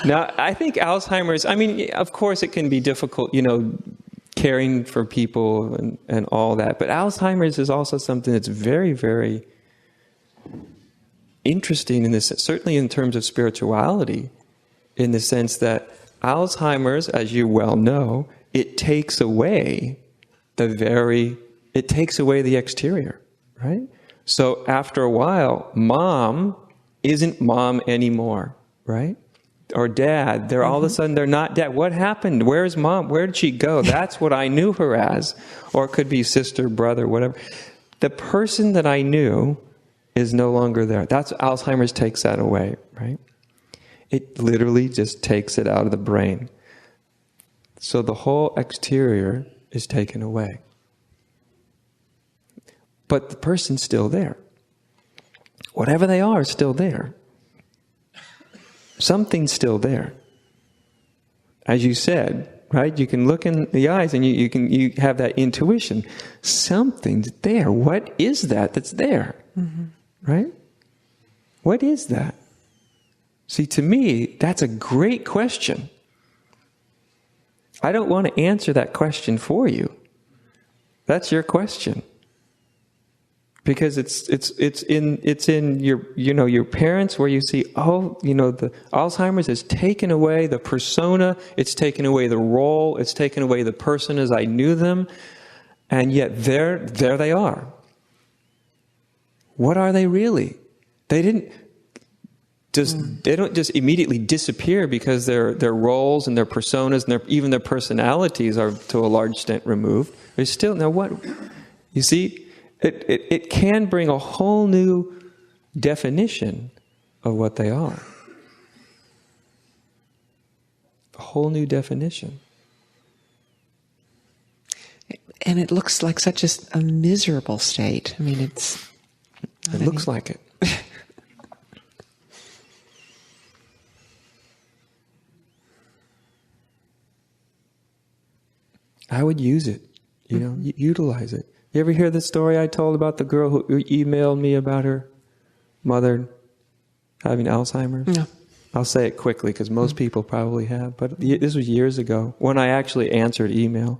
Now, I think Alzheimer's, I mean, of course it can be difficult, caring for people and all that. But Alzheimer's is also something that's very, very interesting in this, certainly in terms of spirituality, in the sense that Alzheimer's, as you well know, it takes away the exterior, right? So after a while, mom isn't mom anymore, right? Or dad, they're all of a sudden, they're not dad. What happened? Where's mom? Where did she go? That's what I knew her as. Or it could be sister, brother, whatever. The person that I knew is no longer there. Alzheimer's takes that away, right? It literally just takes it out of the brain. So the whole exterior is taken away. But the person's still there. Whatever they are is still there. Something's still there. As you said, right? You can look in the eyes and you have that intuition. Something's there. What is that that's there? Mm-hmm. Right? What is that? See, to me, that's a great question. I don't want to answer that question for you. That's your question. Because it's in your parents, where you see, the Alzheimer's has taken away the persona, it's taken away the role, it's taken away the person as I knew them, and yet there they are. What are they really? They don't just immediately disappear because their roles and their personas and even their personalities are to a large extent removed. There's still, now what, you see, it can bring a whole new definition of what they are. A whole new definition. And it looks like such a miserable state. I mean, it looks like it. I would use it, utilize it. You ever hear the story I told about the girl who emailed me about her mother having Alzheimer's? No. I'll say it quickly because most people probably have, but this was years ago when I actually answered email.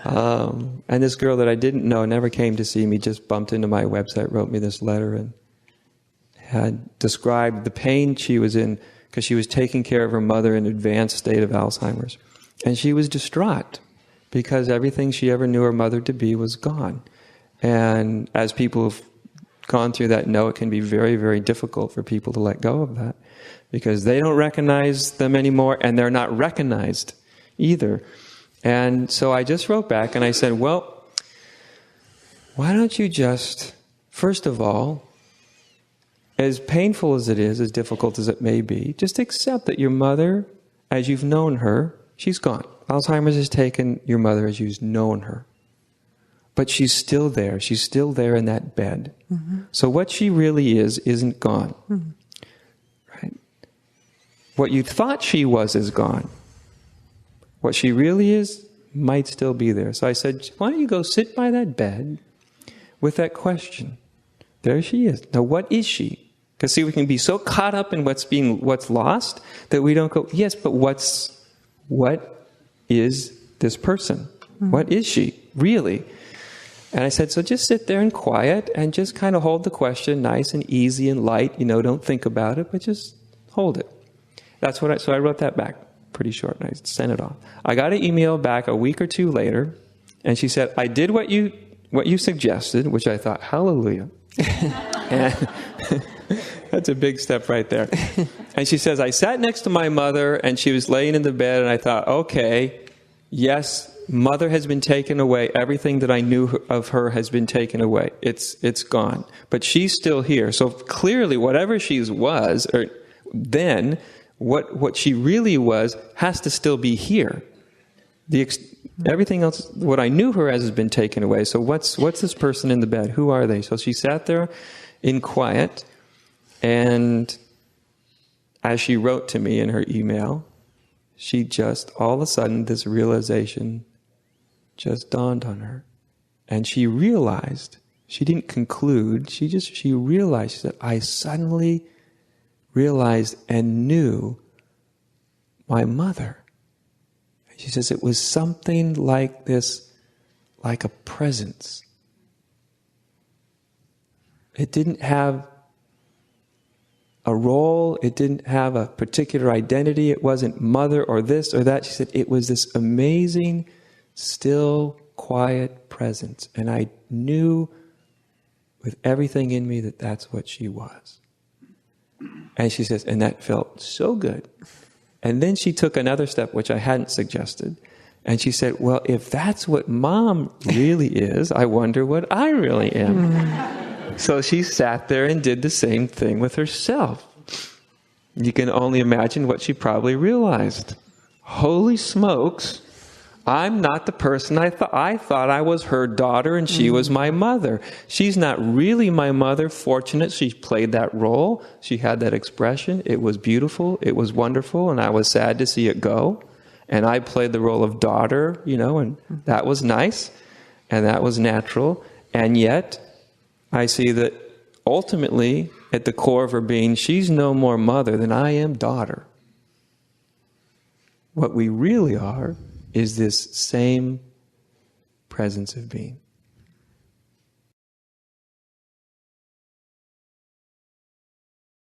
And this girl that I didn't know, never came to see me, just bumped into my website, wrote me this letter, and had described the pain she was in because she was taking care of her mother in an advanced state of Alzheimer's. And she was distraught because everything she ever knew her mother to be was gone. And as people have gone through that know, it can be very, very difficult for people to let go of that because they don't recognize them anymore and they're not recognized either. And so I just wrote back and I said, well, why don't you just, first of all, as painful as it is, as difficult as it may be, just accept that your mother, as you've known her, she's gone. Alzheimer's has taken your mother as you've known her. But she's still there. She's still there in that bed. Mm-hmm. So what she really isn't gone. Mm-hmm. Right? What you thought she was is gone. What she really is might still be there. So I said, why don't you go sit by that bed with that question? There she is. Now what is she? Because see, we can be so caught up in what's lost that we don't go, yes, but what is this person? Mm-hmm. What is she really? And I said, so just sit there in quiet and just kind of hold the question nice and easy and light. Don't think about it, but just hold it. So I wrote that back pretty short and I sent it off. I got an email back a week or two later and she said, I did what you suggested, which I thought, hallelujah. And that's a big step right there. And she says, I sat next to my mother and she was laying in the bed and I thought, okay, yes, mother has been taken away. Everything that I knew of her has been taken away. It's gone. But she's still here. So clearly whatever she was, or then what she really was has to still be here. Everything else, what I knew her as, has been taken away. So what's this person in the bed? Who are they? So she sat there in quiet, and as she wrote to me in her email, she just, all of a sudden, this realization just dawned on her. And she realized, she didn't conclude, she realized that I suddenly realized and knew my mother. She says it was something like this, like a presence. It didn't have a role, it didn't have a particular identity, it wasn't mother or this or that. She said it was this amazing, still, quiet presence. And I knew with everything in me that that's what she was. And she says, and that felt so good. And then she took another step, which I hadn't suggested. And she said, well, if that's what Mom really is, I wonder what I really am. So she sat there and did the same thing with herself. You can only imagine what she probably realized. Holy smokes, I'm not the person I thought. I thought I was her daughter and she was my mother. She's not really my mother. Fortunate she played that role. She had that expression. It was beautiful. It was wonderful. And I was sad to see it go. And I played the role of daughter, and that was nice. And that was natural. And yet, I see that ultimately, at the core of her being, she's no more mother than I am daughter. What we really are is this same presence of being.